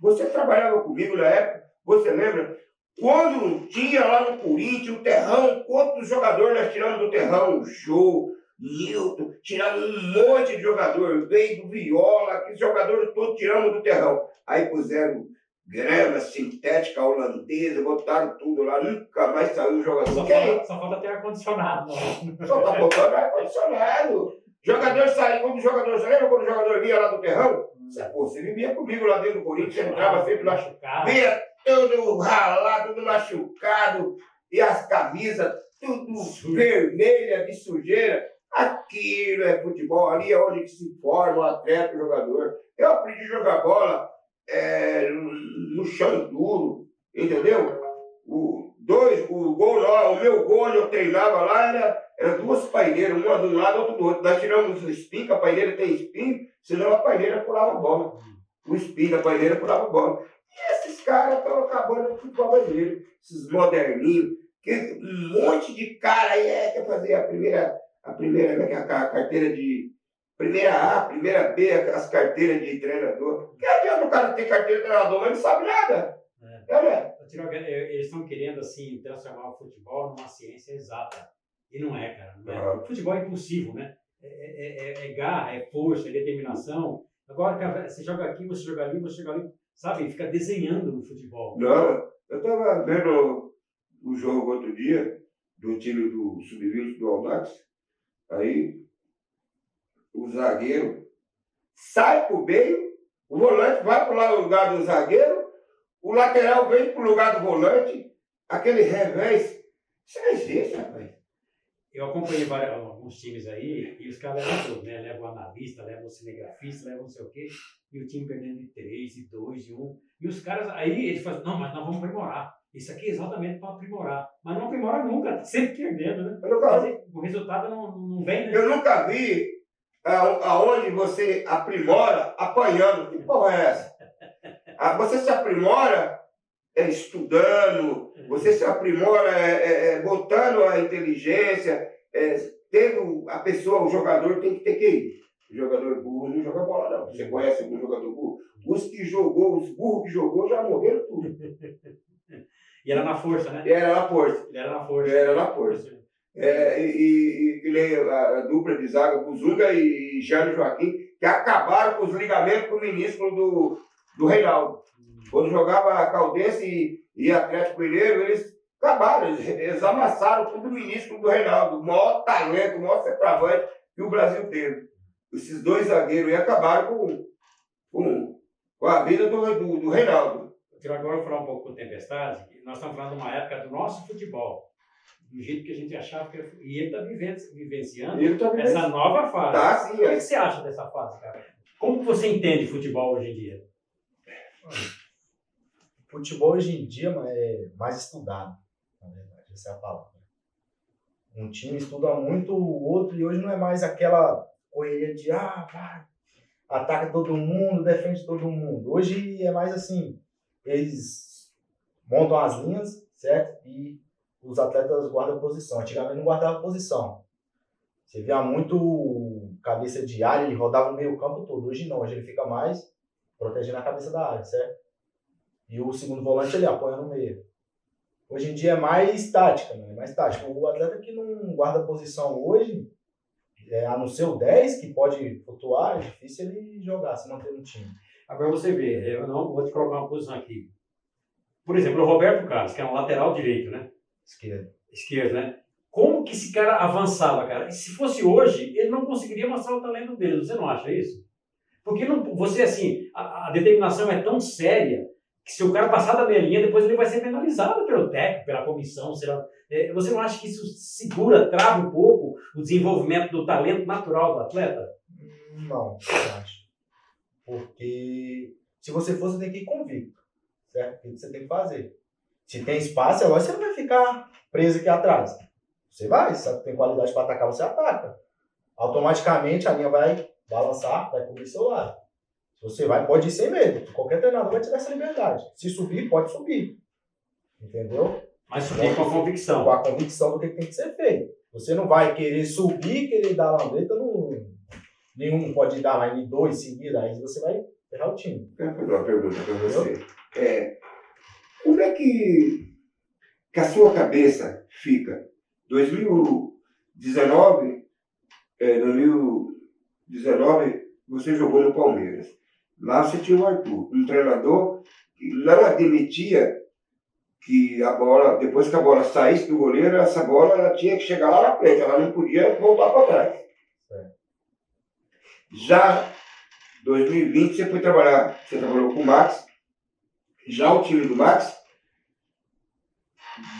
você trabalhava comigo na época, você lembra? Quando tinha lá no Corinthians o terrão, quantos jogadores nós tiramos do terrão? O Jô, Nilton, tiramos um monte de jogador, veio do Viola, aqueles jogadores todos tiramos do terrão. Aí puseram grama sintética holandesa, botaram tudo lá, nunca mais saiu o jogador. Só falta ter ar-condicionado. Só tá faltando ar-condicionado. Jogador saiu, quando o jogador saiu, lembra quando o jogador vinha lá do terrão? Você vivia comigo lá dentro do Corinthians, você entrava sempre lá, via todo ralado, tudo machucado, e as camisas tudo vermelhas de sujeira. Aquilo é futebol, ali é onde se forma o atleta, o jogador. Eu aprendi a jogar bola no chão duro, entendeu? O meu gol onde eu treinava lá era duas paineiras, uma de um lado, outra do outro. Nós tiramos o espinho, que a paineira tem espinho, senão a paineira pulava a bola. O espinho da paineira pulava a bola. E esses caras estão acabando com o futebol brasileiro, esses moderninhos, que um monte de cara aí quer fazer a primeira a carteira de primeira A, primeira B, as carteiras de treinador. Que adianta o cara ter carteira de treinador, mas não sabe nada. Eles estão querendo assim transformar o futebol numa ciência exata. E não é, cara. Não é. O futebol é impulsivo, né? É garra, é força, é determinação. Agora, cara, você joga aqui, você joga ali, sabe? Fica desenhando no futebol. Não, eu estava vendo o jogo outro dia, do time do Sub-20 do Audax. Aí, o zagueiro sai pro meio, o volante vai para o lugar do zagueiro, o lateral vem para o lugar do volante, aquele revés. Isso não existe, rapaz. Eu acompanhei alguns times aí, e os caras levam tudo, né? Levam o analista, levam o cinegrafista, levam não sei o quê, e o time perdendo de 3, de 2, de 1. E os caras, aí eles falam, não, mas nós vamos aprimorar. Isso aqui é exatamente para aprimorar. Mas não aprimora nunca, tá sempre perdendo, né? O resultado não vem, né? Eu nunca vi aonde você aprimora apanhando. Que porra é essa? Você se aprimora estudando, você se aprimora botando a inteligência, tendo a pessoa, o jogador tem que ter QI. O jogador burro não joga bola, não. Você conhece algum jogador burro? Os burros que jogou já morreram tudo. E era na força, né? Era na força. que nem a dupla de zaga, Buzunga e Jânio Joaquim, que acabaram com os ligamentos com o menisco do Reinaldo. Quando jogava Caldense e Atlético Mineiro, eles acabaram, eles amassaram tudo o menisco do Reinaldo, o maior talento, o maior centroavante que o Brasil teve. Esses dois zagueiros aí acabaram com a vida do Reinaldo. Agora eu vou falar um pouco com o Tempestade, que nós estamos falando de uma época do nosso futebol, do jeito que a gente achava que era, e ele está vivenciando essa nova fase. Tá, sim, o que você acha dessa fase, cara? Como que você entende futebol hoje em dia? Futebol hoje em dia é mais estudado, na verdade, essa é a palavra. Um time estuda muito o outro e hoje não é mais aquela correria de vai, ataca todo mundo, defende todo mundo. Hoje é mais assim, eles montam as linhas, certo? E os atletas guardam posição. Antigamente não guardava posição. Você via muito cabeça de área, ele rodava no meio campo todo. Hoje não, hoje ele fica mais protegendo a cabeça da área, certo? E o segundo volante ele apoia no meio. Hoje em dia é mais tática, né? É mais tática. O atleta que não guarda posição hoje, a não ser o 10, que pode flutuar, é difícil ele jogar, se manter no time. Agora você vê, eu não vou te colocar uma posição aqui. Por exemplo, o Roberto Carlos, que é um lateral direito, né? Esquerdo, né? Como que esse cara avançava, cara? E se fosse hoje, ele não conseguiria mostrar o talento dele. Você não acha isso? Porque não, você, assim, a determinação é tão séria que se o cara passar da meia linha, depois ele vai ser penalizado pelo técnico, pela comissão, sei lá. Você não acha que isso segura, trava um pouco o desenvolvimento do talento natural do atleta? Não, não acho. Porque se você for, você tem que ir convicto, certo? O que você tem que fazer. Se tem espaço, agora você não vai ficar preso aqui atrás. Você vai, se tem qualidade para atacar, você ataca. Automaticamente a linha vai balançar, vai cobrir seu lado. Se você vai, pode ir sem medo. Qualquer treinador vai te dar essa liberdade. Se subir, pode subir. Entendeu? Mas subir com a convicção. Com a convicção do que tem que ser feito. Você não vai querer subir, querer dar lambreta, nenhum pode dar lá em 2 seguidos, aí você vai ferrar o time. Eu vou fazer uma pergunta para você. Como é que a sua cabeça fica? 2019, você jogou no Palmeiras. Lá você tinha o Arthur, um treinador que não admitia que a bola, depois que a bola saísse do goleiro, essa bola ela tinha que chegar lá na frente, ela não podia voltar para trás. Já em 2020 você trabalhou com o Max, já o time do Max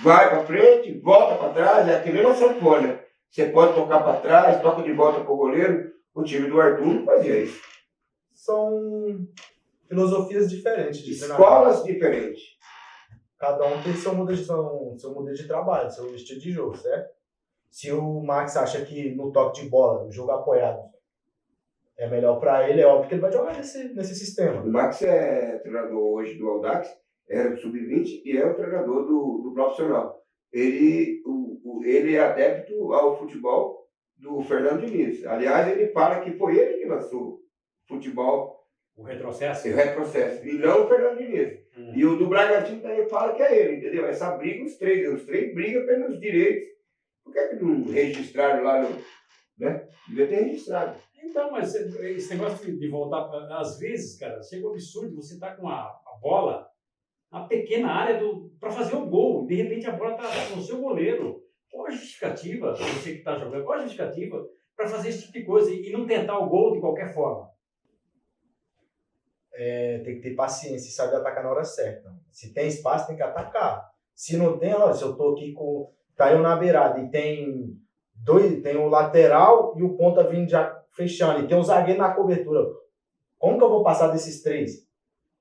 vai para frente, volta para trás, é que nem na sanfona. Você pode tocar para trás, toca de volta para o goleiro. O time do Arthur não fazia isso. São filosofias diferentes. Escolas diferentes. Cada um tem seu modelo de trabalho, seu estilo de jogo, certo? Se o Max acha que no toque de bola, o jogo apoiado, é melhor para ele, é óbvio que ele vai jogar nesse sistema. O Max é treinador hoje do Audax, era do Sub-20 e é o treinador do profissional. Ele é adepto ao futebol do Fernando Diniz. Aliás, ele fala que foi ele que lançou o futebol. O retrocesso? O retrocesso. E não o Fernando Diniz. E o do Bragantino também fala que é ele, entendeu? Essa briga, os três brigam pelos direitos. Por que não registraram lá no... né? Devia ter registrado. Então, mas esse negócio de voltar, às vezes, cara, chega um absurdo, você tá com a bola na pequena área para fazer o gol, de repente a bola tá no seu goleiro. Qual a justificativa, você que está jogando, qual a justificativa para fazer esse tipo de coisa e não tentar o gol de qualquer forma? Tem que ter paciência e saber atacar na hora certa. Se tem espaço, tem que atacar. Se não tem, olha, se eu tô aqui tá eu na beirada e tem o lateral e o ponta vindo já fechando, e tem um zagueiro na cobertura. Como que eu vou passar desses 3?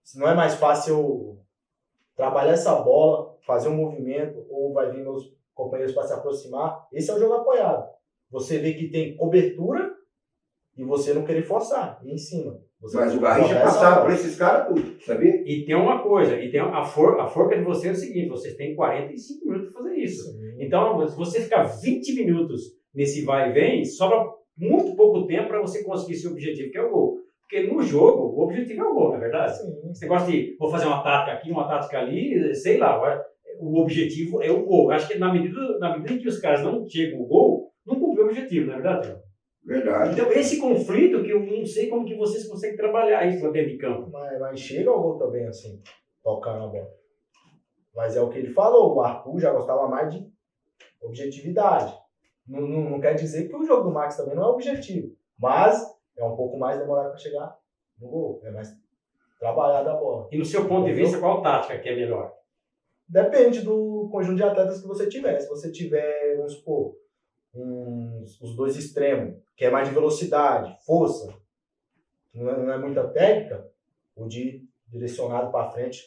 Se não é mais fácil eu trabalhar essa bola, fazer um movimento, ou vai vir meus companheiros para se aproximar? Esse é o jogo apoiado. Você vê que tem cobertura e você não querer forçar, e em cima. Mas o Garrincha passava por esses caras tudo, sabia? E tem uma coisa, a forca de você é o seguinte, vocês têm 45 minutos para fazer isso. Então, se você ficar 20 minutos nesse vai e vem, sobra muito pouco tempo para você conseguir seu objetivo, que é o gol. Porque no jogo, o objetivo é o gol, não é verdade? Sim. Esse negócio de vou fazer uma tática aqui, uma tática ali, sei lá. o objetivo é o gol. Acho que na medida em que os caras não chegam ao gol, não cumpriu o objetivo, não é verdade, Théo? Verdade. Então, esse conflito que eu não sei como que vocês conseguem trabalhar isso lá dentro de campo. Mas chega ao gol também, assim, tocando a bola. Mas é o que ele falou, o Arthur já gostava mais de objetividade. Não quer dizer que o jogo do Max também não é objetivo, mas é um pouco mais demorado para chegar no gol, é mais trabalhado a bola. E no seu ponto de vista, qual tática que é melhor? Depende do conjunto de atletas que você tiver. Se você tiver, vamos supor, os dois extremos, que é mais de velocidade, força, não é muita técnica, o de direcionado para frente,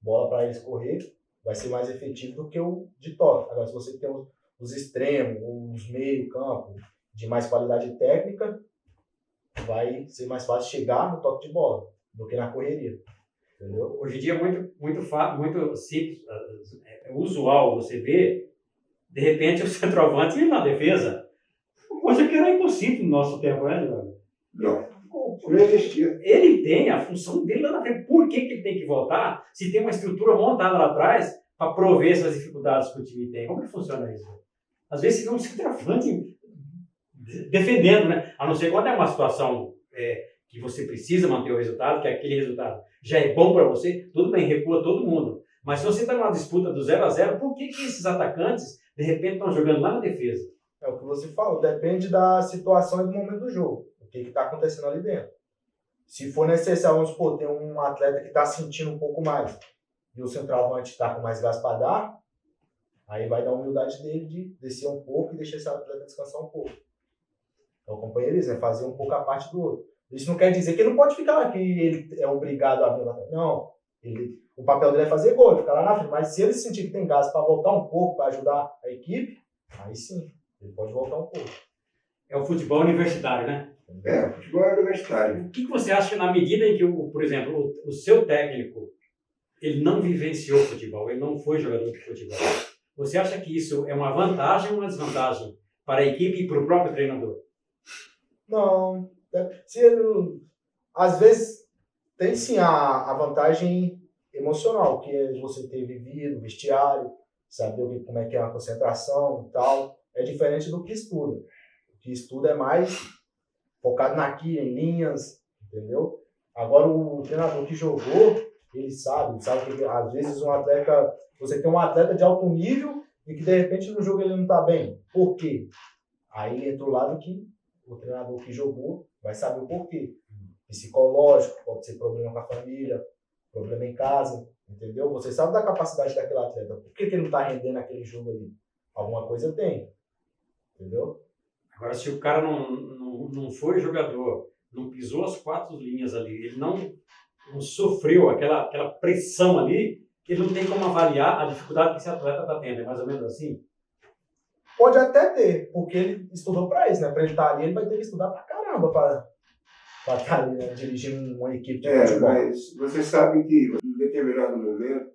bola para eles correr, vai ser mais efetivo do que o de toque. Agora, se você tem os extremos, os meio-campo, de mais qualidade técnica, vai ser mais fácil chegar no toque de bola do que na correria. Entendeu? Hoje em dia é muito simples, é usual você ver, de repente, o centroavante ir na defesa. Coisa que era impossível no nosso tempo, né, Eduardo? Não existia. Ele tem a função dele lá na frente. Por que ele tem que voltar se tem uma estrutura montada lá atrás para prover essas dificuldades que o time tem? Como que funciona isso? Às vezes você vê um centroavante defendendo, né? A não ser quando é uma situação que você precisa manter o resultado, que aquele resultado já é bom para você, tudo bem, recua todo mundo. Mas se você está numa disputa do 0-0, por que esses atacantes, de repente, estão jogando lá na defesa? É o que você falou, depende da situação e do momento do jogo. O que está acontecendo ali dentro. Se for necessário, vamos supor, tem um atleta que está sentindo um pouco mais e o centroavante está com mais gás para dar, aí vai dar a humildade dele de descer um pouco e deixar esse atleta descansar um pouco. Então, o companheirismo é fazer um pouco a parte do outro. Isso não quer dizer que ele não pode ficar lá, que ele é obrigado a vir lá. Não. O papel dele é fazer gol, ele ficar lá na frente. Mas se ele sentir que tem gás para voltar um pouco, para ajudar a equipe, aí sim, ele pode voltar um pouco. É o futebol universitário, né? O futebol é universitário. O que você acha na medida em que, por exemplo, o seu técnico, ele não vivenciou futebol, ele não foi jogador de futebol. Você acha que isso é uma vantagem ou uma desvantagem para a equipe e para o próprio treinador? Não. Às vezes tem sim a vantagem emocional, que é você ter vivido, vestiário, saber como é que é a concentração e tal. É diferente do que estuda. O que estuda é mais focado em linhas, entendeu? Agora o treinador que jogou, ele sabe que às vezes você tem um atleta de alto nível e que de repente no jogo ele não está bem. Por quê? Aí entra o lado que o treinador que jogou vai saber o porquê. Psicológico, pode ser problema com a família, problema em casa, entendeu? Você sabe da capacidade daquele atleta. Por que ele não está rendendo aquele jogo ali? Alguma coisa tem, entendeu? Agora, se o cara não foi jogador, não pisou as 4 linhas ali, ele não sofreu aquela pressão ali, ele não tem como avaliar a dificuldade que esse atleta está tendo. É mais ou menos assim? Pode até ter, porque ele estudou para isso, né? Para ele estar ali, ele vai ter que estudar pra caramba para estar ali, né? Dirigindo uma equipe de futebol. Mas você sabe que em determinado momento,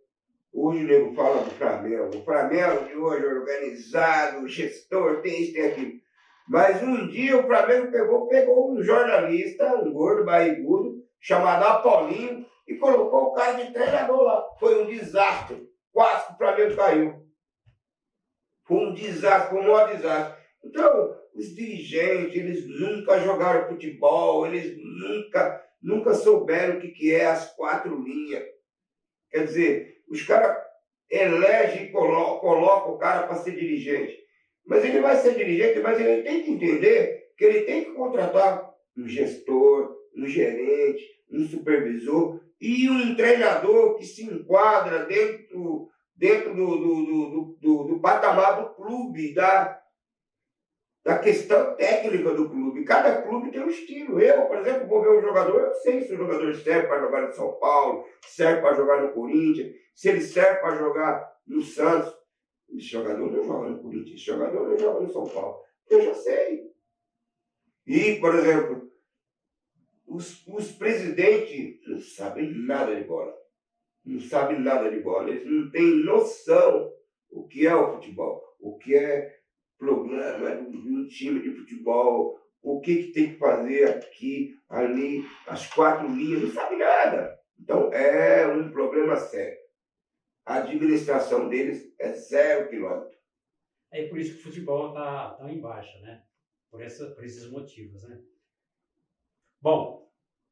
hoje o nego fala do Flamengo. O Flamengo de hoje é organizado, gestor, tem isso, tem aquilo. Mas um dia o Flamengo pegou um jornalista, um gordo barrigudo, chamado Apolinho, e colocou o cara de treinador lá. Foi um desastre. Quase que o Flamengo caiu. Foi um desastre, foi um maior desastre. Então, os dirigentes, eles nunca jogaram futebol, eles nunca souberam o que é as 4 linhas. Quer dizer, os caras elegem e colocam o cara para ser dirigente. Mas ele vai ser dirigente, mas ele tem que entender que ele tem que contratar um gestor, um gerente, um supervisor e um treinador que se enquadra dentro do patamar do clube, da questão técnica do clube. Cada clube tem um estilo. Eu, por exemplo, vou ver um jogador, eu sei se o jogador serve para jogar no São Paulo, serve para jogar no Corinthians, se ele serve para jogar no Santos. Esse jogador não joga no Corinthians, esse jogador não joga no São Paulo. Eu já sei. E, por exemplo, os presidentes não sabem nada de bola. Não sabem nada de bola. Eles não têm noção o que é o futebol, o que é programa de um time de futebol, o que tem que fazer aqui, ali, as 4 linhas, não sabe nada. Então é um problema sério. a administração deles é 0 quilômetro. É por isso que o futebol está tão em baixa, né? Por esses motivos, né? Bom,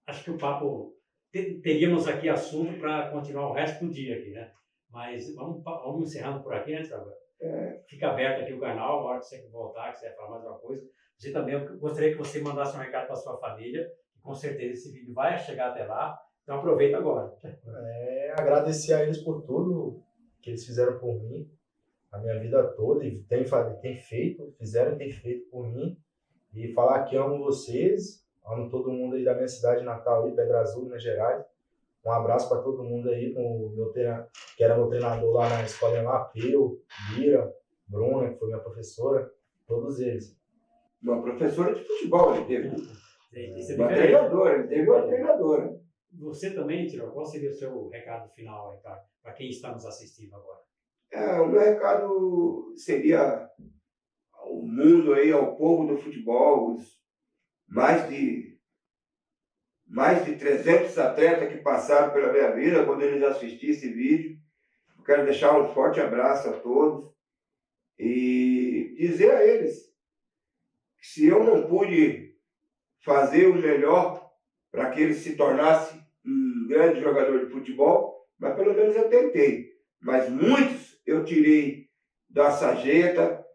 acho que o papo... Teríamos aqui assunto para continuar o resto do dia aqui, né? Mas vamos encerrando por aqui, né, Tiago? Fica aberto aqui o canal, na hora que você voltar, que você falar mais uma coisa. Você também, eu gostaria que você mandasse um recado para sua família, que com certeza esse vídeo vai chegar até lá, então aproveita agora. Agradecer a eles por tudo que eles fizeram por mim, a minha vida toda, e tem feito por mim, e falar que amo vocês, amo todo mundo aí da minha cidade natal, aí, Pedra Azul, Minas Gerais. Um abraço para todo mundo aí, com o meu que era meu treinador lá na escola lá, Peu, Bira, Bruna, que foi minha professora, todos eles. Uma professora de futebol ele teve. Uma treinadora, ele teve uma treinadora. Você também, Tiago, qual seria o seu recado final aí, para quem está nos assistindo agora? O meu recado seria ao mundo aí, ao povo do futebol, os mais de 300 atletas que passaram pela minha vida quando eles assistirem esse vídeo. Eu quero deixar um forte abraço a todos e dizer a eles que se eu não pude fazer o melhor para que eles se tornassem um grande jogador de futebol, mas pelo menos eu tentei. Mas muitos eu tirei da sarjeta,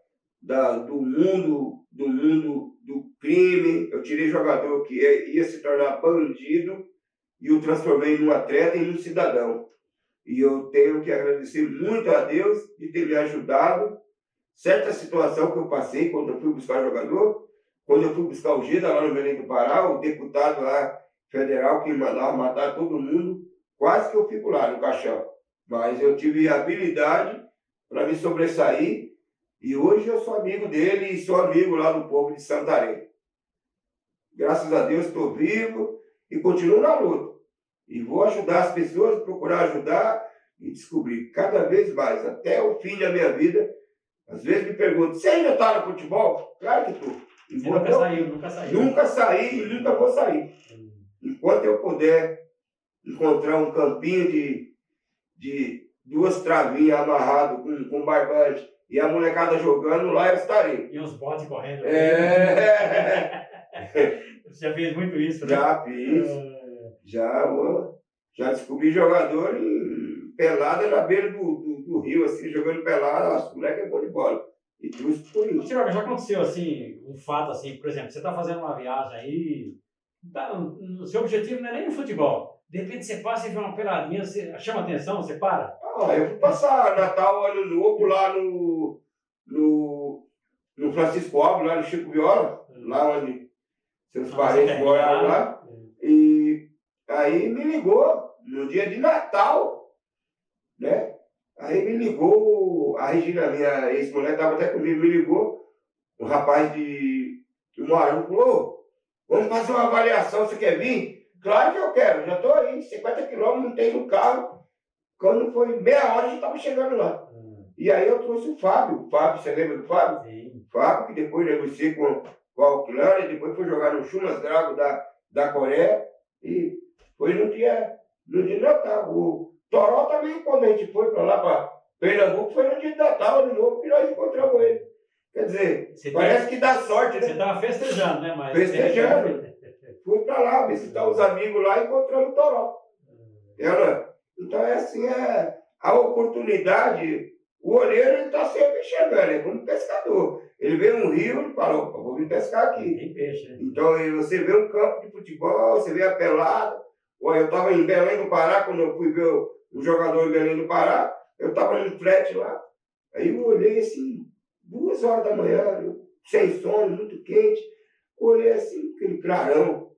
do mundo do crime. Eu tirei jogador que ia se tornar bandido e o transformei num atleta e num cidadão. E eu tenho que agradecer muito a Deus de ter me ajudado. Certa situação que eu passei quando eu fui buscar jogador, quando eu fui buscar o Gida lá no Belém do Pará, o deputado lá federal que mandava matar todo mundo, quase que eu fico lá no caixão. Mas eu tive habilidade para me sobressair e hoje eu sou amigo dele e sou amigo lá do povo de Santarém. Graças a Deus estou vivo e continuo na luta. E vou ajudar as pessoas, procurar ajudar e descobrir cada vez mais, até o fim da minha vida. Às vezes me perguntam, você ainda está no futebol? Claro que estou. Nunca saiu. Nunca saí e nunca vou sair. Enquanto eu puder encontrar um campinho de 2 travinhas amarrado com barbante e a molecada jogando, lá eu estarei. E uns botes correndo. Você já fez muito isso, né? Já fiz. Já descobri jogador em pelada na beira do rio, assim, jogando pelada. Nossa, o moleque é bom de bola. E trouxe por isso. Tiago, já aconteceu assim, um fato assim, por exemplo, você está fazendo uma viagem aí, o seu objetivo não é nem no futebol. De repente você passa e vê uma peladinha, você chama atenção, você para? Eu fui passar Natal, Ano Novo lá no Francisco Alves, lá no Chico Viola, lá onde seus parentes moraram lá. E aí me ligou no dia de Natal, né? Aí me ligou, a Regina, minha ex-mulher, estava até comigo, me ligou, um rapaz de Moarama falou, vamos fazer uma avaliação, você quer vir? Claro que eu quero, já estou aí, 50 quilômetros, montei no carro. Quando foi meia hora, a gente estava chegando lá. E aí eu trouxe o Fábio. Você lembra do Fábio? Sim. Fábio, que depois negociei com a Ucrânia, depois foi jogar no Chumas Drago da Coreia. E foi no dia de Natal. O Toró também, quando a gente foi para lá, para Pernambuco, foi no dia de Natal, Ano Novo, que nós encontramos ele. Quer dizer, parece que dá sorte, né? Você estava festejando, né? Mas festejando. Fui para lá, visitar os amigos lá e encontramos o Toró. Então é assim, a oportunidade, o olheiro ele está sempre enxergando, é como um pescador. Ele vê um rio, ele fala, opa, vou vir pescar aqui. Tem peixe, né? Então você vê um campo de futebol, você vê a pelada. Eu estava em Belém do Pará, quando eu fui ver o jogador em Belém do Pará, eu estava no frete lá. Aí eu olhei assim, 2 horas da manhã, sem sono, muito quente. Olhei assim, aquele clarão,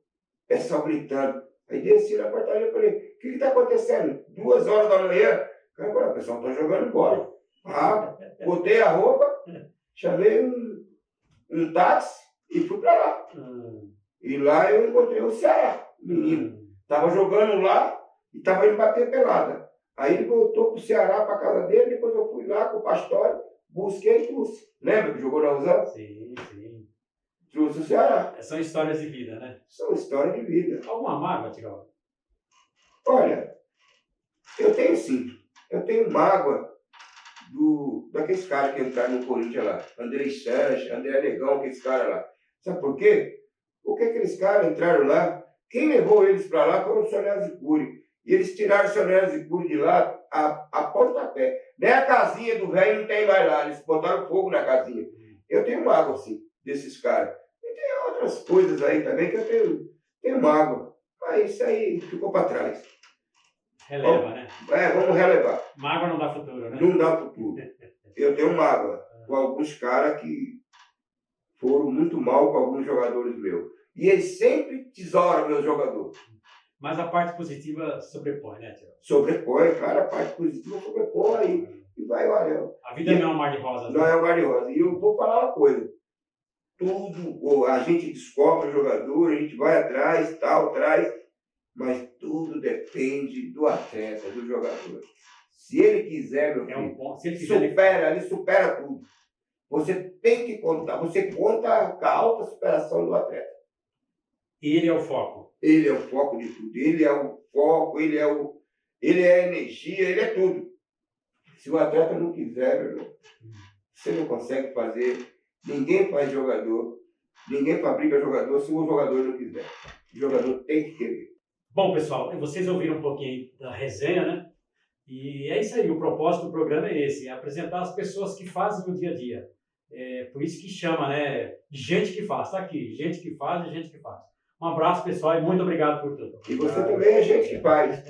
pessoal gritando. Aí desci na portaria e falei, o que está acontecendo? 2 horas da manhã? O pessoal está jogando bola. Botei a roupa, chamei um táxi e fui para lá. E lá eu encontrei o Ceará, menino. Estava jogando lá e estava indo bater pelada. Aí ele voltou para o Ceará, para a casa dele, depois eu fui lá com o Pastório, busquei e trouxe. Lembra que jogou na Rosana? Sim. Trouxe o Ceará. São histórias de vida, né? São histórias de vida. Alguma mágoa, Tiago? Olha, eu tenho sim. Eu tenho mágoa daqueles caras que entraram no Corinthians lá. Andrei Sanches, André Negão, aqueles caras lá. Sabe por quê? Porque aqueles caras entraram lá, quem levou eles para lá foi o Sr. Zicuri. E eles tiraram o Sr. Zicuri de lá a pontapé. Nem a casinha do velho não tem mais lá, eles botaram fogo na casinha. Eu tenho mágoa, assim, desses caras. E tem outras coisas aí também que eu tenho mágoa. Mas isso aí ficou para trás. Releva, né? Vamos relevar. Mágoa não dá futuro, né? Não dá futuro. Eu tenho mágoa com alguns caras que foram muito mal com alguns jogadores meus. E eles sempre tesouram meus jogadores. Mas a parte positiva sobrepõe, né, tio? Sobrepõe, cara, a parte positiva sobrepõe e vai, olha. A vida não é um mar de rosas. Não é um mar de rosas. E eu vou falar uma coisa. Tudo, a gente descobre o jogador, a gente vai atrás, tal, traz, mas tudo depende do atleta, do jogador. Se ele quiser, meu filho, se ele quiser, ele supera tudo. Você tem que contar, você conta com a alta superação do atleta. Ele é o foco. Ele é o foco de tudo. Ele é o foco, ele é a energia, ele é tudo. Se o atleta não quiser, meu irmão, você não consegue fazer. Ninguém faz jogador, ninguém fabrica jogador se o jogador não quiser. O jogador tem que querer. Bom, pessoal, vocês ouviram um pouquinho da resenha, né? E é isso aí, o propósito do programa é esse, é apresentar as pessoas que fazem no dia a dia. É por isso que chama, né? Gente que faz, tá aqui, gente que faz e gente que faz. Um abraço, pessoal, e muito obrigado por tudo. E você também é gente que faz.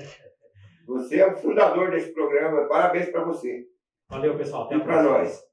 Você é o fundador desse programa, parabéns para você. Valeu, pessoal, até a próxima. E para nós.